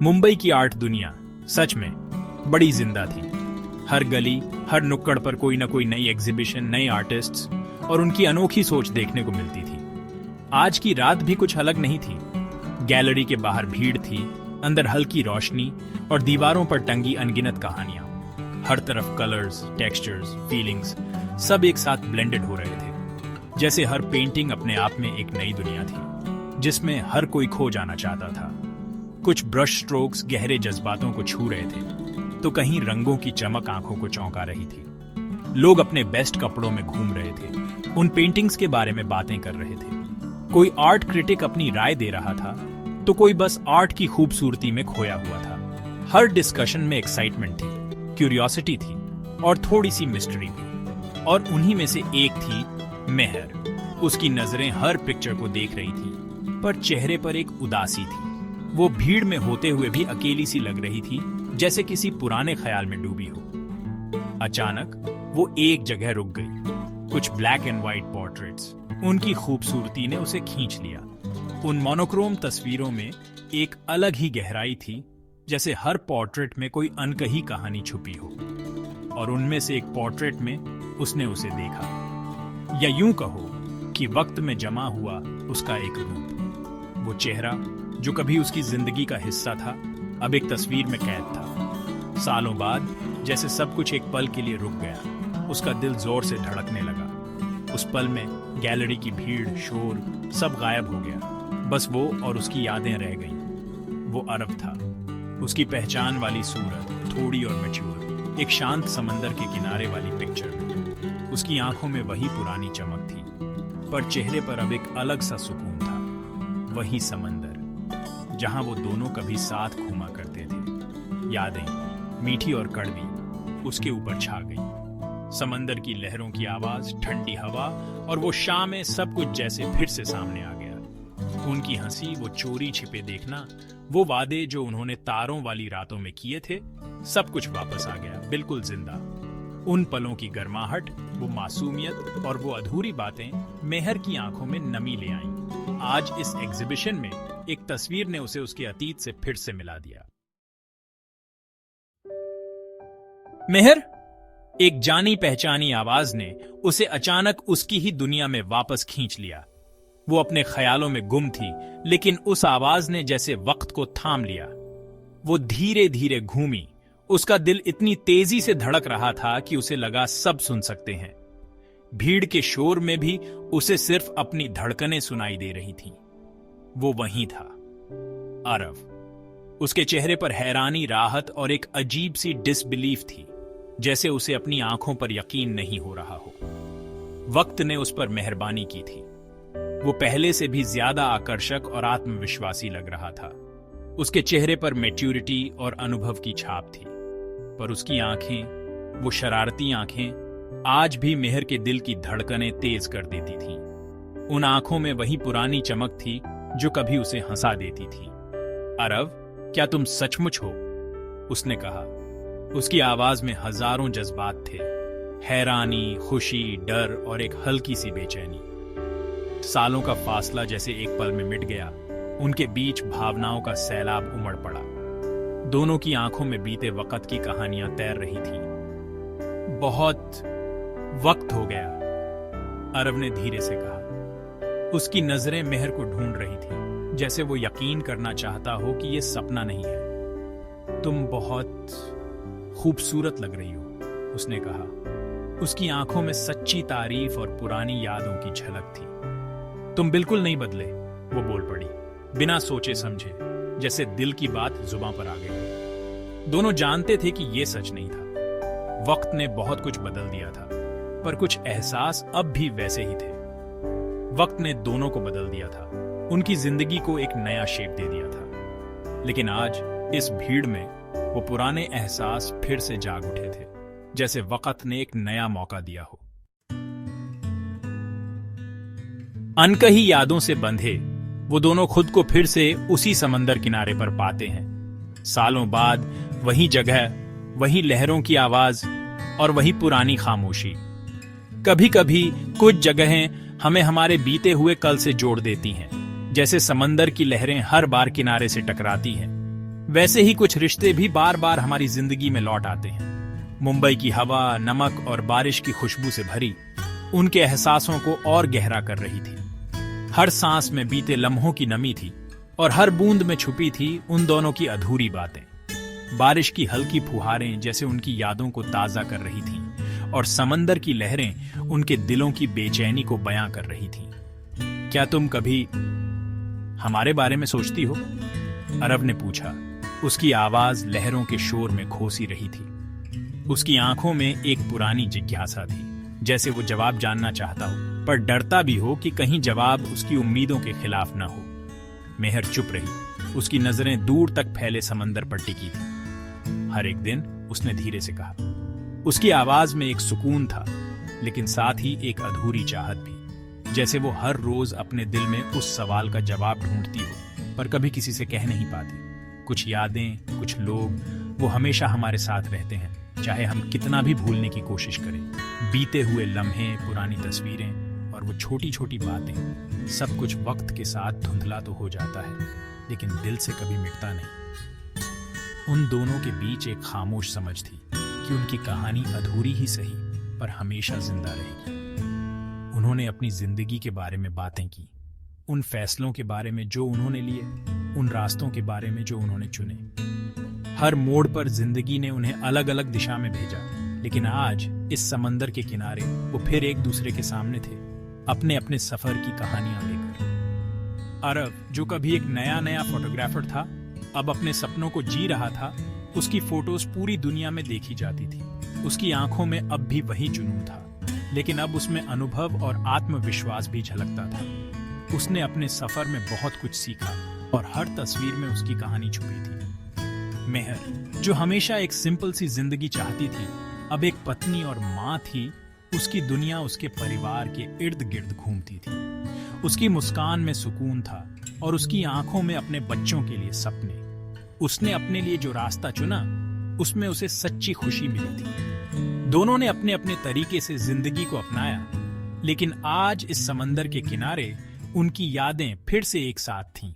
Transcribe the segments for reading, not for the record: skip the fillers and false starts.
मुंबई की आर्ट दुनिया सच में बड़ी जिंदा थी। हर गली, हर नुक्कड़ पर कोई ना कोई नई एग्जीबिशन, नए आर्टिस्ट्स और उनकी अनोखी सोच देखने को मिलती थी। आज की रात भी कुछ अलग नहीं थी। गैलरी के बाहर भीड़ थी, अंदर हल्की रोशनी और दीवारों पर टंगी अनगिनत कहानियां। हर तरफ कलर्स, टेक्सचर्स, फीलिंग्स सब एक साथ ब्लेंडेड हो रहे थे। जैसे हर पेंटिंग अपने आप में एक नई दुनिया थी, जिसमें हर कोई खो जाना चाहता था। कुछ ब्रश स्ट्रोक्स गहरे जज्बातों को छू रहे थे, तो कहीं रंगों की चमक आंखों को चौंका रही थी। लोग अपने बेस्ट कपड़ों में घूम रहे थे, उन पेंटिंग्स के बारे में बातें कर रहे थे। कोई आर्ट क्रिटिक अपनी राय दे रहा था, तो कोई बस आर्ट की खूबसूरती में खोया हुआ था। हर डिस्कशन में एक्साइटमेंट थी, क्यूरियोसिटी थी और थोड़ी सी मिस्ट्री भी। और उन्हीं में से एक थी मेहर। उसकी नजरें हर पिक्चर को देख रही थी, पर चेहरे पर एक उदासी थी। वो भीड़ में होते हुए भी अकेली सी लग रही थी, जैसे किसी पुराने ख्याल में डूबी हो। अचानक वो एक जगह रुक गई। कुछ ब्लैक एंड व्हाइट पोर्ट्रेट्स, उनकी खूबसूरती ने उसे खींच लिया। उन मोनोक्रोम तस्वीरों में एक अलग ही गहराई थी, जैसे हर पोर्ट्रेट में कोई अनकही कहानी छुपी हो। और उनमें से एक पोर्ट्रेट में उसने उसे देखा, या यूं कहो कि वक्त में जमा हुआ उसका एक रूप। वो चेहरा जो कभी उसकी जिंदगी का हिस्सा था, अब एक तस्वीर में कैद था। सालों बाद जैसे सब कुछ एक पल के लिए रुक गया। उसका दिल जोर से धड़कने लगा। उस पल में गैलरी की भीड़, शोर सब गायब हो गया। बस वो और उसकी यादें रह गईं। वो अरब था, उसकी पहचान वाली सूरत, थोड़ी और मैच्योर, एक शांत समंदर के किनारे वाली पिक्चर में। उसकी आंखों में वही पुरानी चमक थी, पर चेहरे पर अब एक अलग सा सुकून था। वही समंदर जहां वो दोनों कभी साथ घूमा करते थे। यादें मीठी और कड़वी उसके ऊपर छा गई। समंदर की लहरों की आवाज, ठंडी हवा और वो शामें, सब कुछ जैसे फिर से सामने आ गया। उनकी हंसी, वो चोरी छिपे देखना, वो वादे जो उन्होंने तारों वाली रातों में किए थे, सब कुछ वापस आ गया, बिल्कुल जिंदा। उन पलों की गर्माहट, वो मासूमियत और वो अधूरी बातें मेहर की आंखों में नमी ले आईं। आज इस एग्जीबिशन में एक तस्वीर ने उसे उसके अतीत से फिर से मिला दिया। मेहर, एक जानी पहचानी आवाज ने उसे अचानक उसकी ही दुनिया में वापस खींच लिया। वो अपने ख्यालों में गुम थी, लेकिन उस आवाज ने जैसे वक्त को थाम लिया। वो धीरे धीरे घूमी। उसका दिल इतनी तेजी से धड़क रहा था कि उसे लगा सब सुन सकते हैं। भीड़ के शोर में भी उसे सिर्फ अपनी धड़कनें सुनाई दे रही थीं। वो वहीं था, अरव। उसके चेहरे पर हैरानी, राहत और एक अजीब सी डिसबिलीफ थी, जैसे उसे अपनी आंखों पर यकीन नहीं हो रहा हो। वक्त ने उस पर मेहरबानी की थी। वो पहले से भी ज्यादा आकर्षक और आत्मविश्वासी लग रहा था। उसके चेहरे पर मैच्योरिटी और अनुभव की छाप थी, पर उसकी आंखें, वो शरारती आंखें, आज भी मेहर के दिल की धड़कनें तेज कर देती थीं। उन आंखों में वही पुरानी चमक थी जो कभी उसे हंसा देती थी। अरव, क्या तुम सचमुच हो? उसने कहा। उसकी आवाज में हजारों जज्बात थे, हैरानी, खुशी, डर और एक हल्की सी बेचैनी। सालों का फासला जैसे एक पल में मिट गया। उनके बीच भावनाओं का सैलाब उमड़ पड़ा। दोनों की आंखों में बीते वक्त की कहानियां तैर रही थी। बहुत वक्त हो गया, अरव ने धीरे से कहा। उसकी नजरें मेहर को ढूंढ रही थी, जैसे वो यकीन करना चाहता हो कि ये सपना नहीं है। तुम बहुत खूबसूरत लग रही हो, उसने कहा। उसकी आंखों में सच्ची तारीफ और पुरानी यादों की झलक थी। तुम बिल्कुल नहीं बदले, वो बोल पड़ी, बिना सोचे समझे, जैसे दिल की बात जुबां पर आ गई। दोनों जानते थे कि यह सच नहीं था। वक्त ने बहुत कुछ बदल दिया था, पर कुछ एहसास अब भी वैसे ही थे। वक्त ने दोनों को बदल दिया था, उनकी जिंदगी को एक नया शेप दे दिया था। लेकिन आज इस भीड़ में वो पुराने एहसास फिर से जाग उठे थे, जैसे वक्त ने एक नया मौका दिया हो। अनकही यादों से बंधे वो दोनों खुद को फिर से उसी समंदर किनारे पर पाते हैं। सालों बाद वही जगह, वही लहरों की आवाज और वही पुरानी खामोशी। कभी कभी कुछ जगहें हमें हमारे बीते हुए कल से जोड़ देती हैं, जैसे समंदर की लहरें हर बार किनारे से टकराती हैं। वैसे ही कुछ रिश्ते भी बार बार हमारी जिंदगी में लौट आते हैं। मुंबई की हवा, नमक और बारिश की खुशबू से भरी उनके एहसासों को और गहरा कर रही थी। हर सांस में बीते लम्हों की नमी थी और हर बूंद में छुपी थी उन दोनों की अधूरी बातें। बारिश की हल्की फुहारें जैसे उनकी यादों को ताजा कर रही थीं और समंदर की लहरें उनके दिलों की बेचैनी को बयां कर रही थीं। क्या तुम कभी हमारे बारे में सोचती हो? अरब ने पूछा। उसकी आवाज लहरों के शोर में खोसी रही थी। उसकी आंखों में एक पुरानी जिज्ञासा थी, जैसे वो जवाब जानना चाहता हो पर डरता भी हो कि कहीं जवाब उसकी उम्मीदों के खिलाफ न हो। मेहर चुप रही। उसकी नजरें दूर तक फैले समंदर पर टिकी थी। हर एक दिन, उसने धीरे से कहा। उसकी आवाज में एक सुकून था, लेकिन साथ ही एक अधूरी चाहत भी, जैसे वो हर रोज अपने दिल में उस सवाल का जवाब ढूंढती हो पर कभी किसी से कह नहीं पाती। कुछ यादें, कुछ लोग, वो हमेशा हमारे साथ रहते हैं, चाहे हम कितना भी भूलने की कोशिश करें। बीते हुए लम्हे, पुरानी तस्वीरें और वो छोटी छोटी बातें, सब कुछ वक्त के साथ धुंधला तो हो जाता है, लेकिन दिल से कभी मिटता नहीं। उन दोनों के बीच एक खामोश समझ थी कि उनकी कहानी अधूरी ही सही पर हमेशा जिंदा रहेगी। उन्होंने अपनी जिंदगी के बारे में बातें की, उन फैसलों के बारे में जो उन्होंने लिए, उन रास्तों के बारे में जो उन्होंने चुने। हर मोड़ पर जिंदगी ने उन्हें अलग अलग दिशा में भेजा, लेकिन आज इस समंदर के किनारे वो फिर एक दूसरे के सामने थे, अपने अपने सफर की कहानियां लेकर। अरब, जो कभी एक नया नया फोटोग्राफर था, अब अपने सपनों को जी रहा था। उसकी फोटोज पूरी दुनिया में देखी जाती थी। उसकी आंखों में अब भी वही जुनून था, लेकिन अब उसमें अनुभव और आत्मविश्वास भी झलकता था। उसने अपने सफर में बहुत कुछ सीखा और हर तस्वीर में उसकी कहानी छुपी थी। मेहर, जो हमेशा एक सिंपल सी जिंदगी चाहती थी, अब एक पत्नी और माँ थी। उसकी दुनिया उसके परिवार के इर्द गिर्द घूमती थी। उसकी मुस्कान में सुकून था और उसकी आंखों में अपने बच्चों के लिए सपने। उसने अपने लिए जो रास्ता चुना, उसमें उसे सच्ची खुशी मिली थी। दोनों ने अपने अपने तरीके से जिंदगी को अपनाया, लेकिन आज इस समंदर के किनारे उनकी यादें फिर से एक साथ थीं।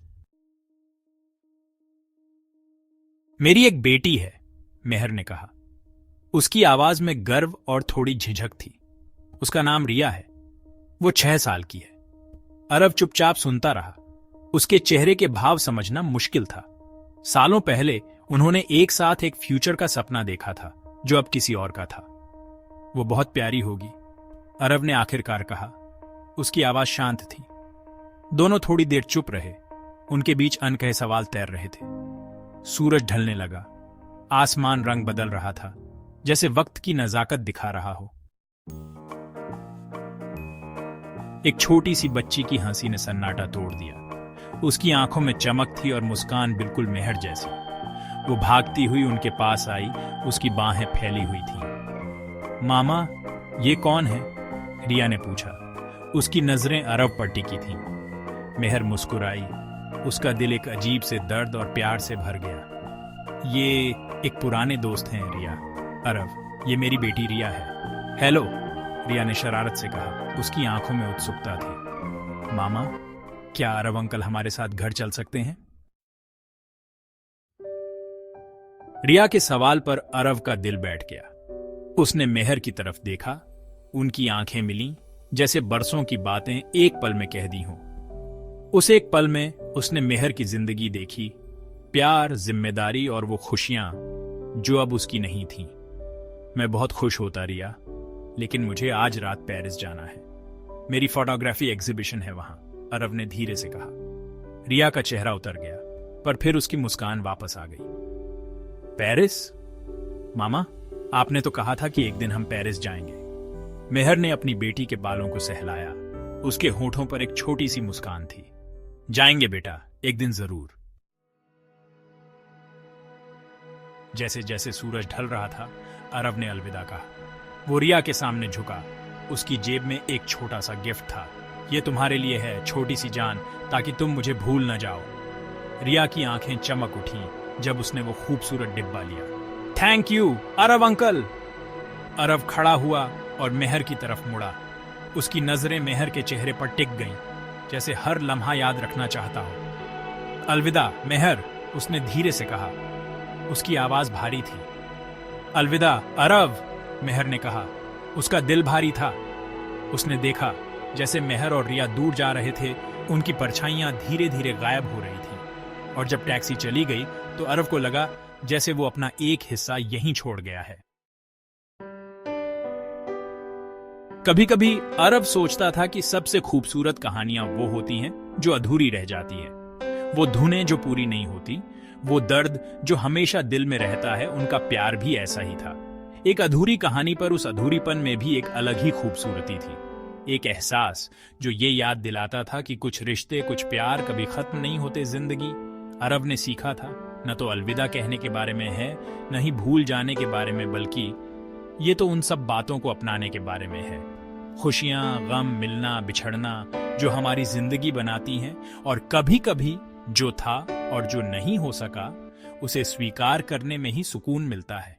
मेरी एक बेटी है, मेहर ने कहा। उसकी आवाज में गर्व और थोड़ी झिझक थी। उसका नाम रिया है। वो 6 साल की है। अरब चुपचाप सुनता रहा। उसके चेहरे के भाव समझना मुश्किल था। सालों पहले उन्होंने एक साथ एक फ्यूचर का सपना देखा था, जो अब किसी और का था। वो बहुत प्यारी होगी, अरब ने आखिरकार कहा। उसकी आवाज शांत थी। दोनों थोड़ी देर चुप रहे। उनके बीच अनकहे सवाल तैर रहे थे। सूरज ढलने लगा। आसमान रंग बदल रहा था, जैसे वक्त की नजाकत दिखा रहा हो। एक छोटी सी बच्ची की हंसी ने सन्नाटा तोड़ दिया। उसकी आंखों में चमक थी और मुस्कान बिल्कुल मेहर जैसी। वो भागती हुई उनके पास आई। उसकी बाहें फैली हुई थीं। मामा, ये कौन है? रिया ने पूछा। उसकी नजरें अरब पर टिकी थीं। मेहर मुस्कुराई। उसका दिल एक अजीब से दर्द और प्यार से भर गया। ये एक पुराने दोस्त हैं रिया। अरब, ये मेरी बेटी रिया है। हेलो, रिया ने शरारत से कहा। उसकी आंखों में उत्सुकता थी। मामा, क्या अरब अंकल हमारे साथ घर चल सकते हैं? रिया के सवाल पर अरब का दिल बैठ गया। उसने मेहर की तरफ देखा। उनकी आंखें मिलीं, जैसे बरसों की बातें एक पल में कह दी हों। उस एक पल में उसने मेहर की जिंदगी देखी, प्यार, जिम्मेदारी और वो खुशियां जो अब उसकी नहीं थीं। मैं बहुत खुश होता रिया, लेकिन मुझे आज रात पेरिस जाना है। मेरी फोटोग्राफी एग्जीबिशन है वहां, अरब ने धीरे से कहा। रिया का चेहरा उतर गया, पर फिर उसकी मुस्कान वापस आ गई। पेरिस? मामा, आपने तो कहा था कि एक दिन हम पेरिस जाएंगे। मेहर ने अपनी बेटी के बालों को सहलाया। उसके होठों पर एक छोटी सी मुस्कान थी। जाएंगे बेटा, एक दिन जरूर। जैसे जैसे सूरज ढल रहा था, अरब ने अलविदा कहा। वो रिया के सामने झुका। उसकी जेब में एक छोटा सा गिफ्ट था। ये तुम्हारे लिए है, छोटी सी जान, ताकि तुम मुझे भूल न जाओ। रिया की आंखें चमक उठी जब उसने वो खूबसूरत डिब्बा लिया। थैंक यू अरब अंकल। अरब खड़ा हुआ और मेहर की तरफ मुड़ा। उसकी नजरें मेहर के चेहरे पर टिक गईं, जैसे हर लम्हा याद रखना चाहता हो। अलविदा मेहर, उसने धीरे से कहा। उसकी आवाज भारी थी। अलविदा अरव, मेहर ने कहा। उसका दिल भारी था। उसने देखा जैसे मेहर और रिया दूर जा रहे थे, उनकी परछाइयां धीरे धीरे गायब हो रही थी। और जब टैक्सी चली गई तो अरव को लगा जैसे वो अपना एक हिस्सा यहीं छोड़ गया है। कभी कभी अरव सोचता था कि सबसे खूबसूरत कहानियां वो होती हैं जो अधूरी रह जाती है, वो धुनें जो पूरी नहीं होती, वो दर्द जो हमेशा दिल में रहता है। उनका प्यार भी ऐसा ही था। एक अधूरी कहानी पर उस अधूरीपन में भी एक अलग ही खूबसूरती थी। एक एहसास जो ये याद दिलाता था कि कुछ रिश्ते, कुछ प्यार कभी खत्म नहीं होते जिंदगी। अरव ने सीखा था न तो अलविदा कहने के बारे में है, न ही भूल जाने के बारे में, बल्कि ये तो उन सब बातों को अपनाने के बारे में है। खुशियां, गम, मिलना, बिछड़ना जो हमारी जिंदगी बनाती हैं, और कभी कभी जो था और जो नहीं हो सका उसे स्वीकार करने में ही सुकून मिलता है।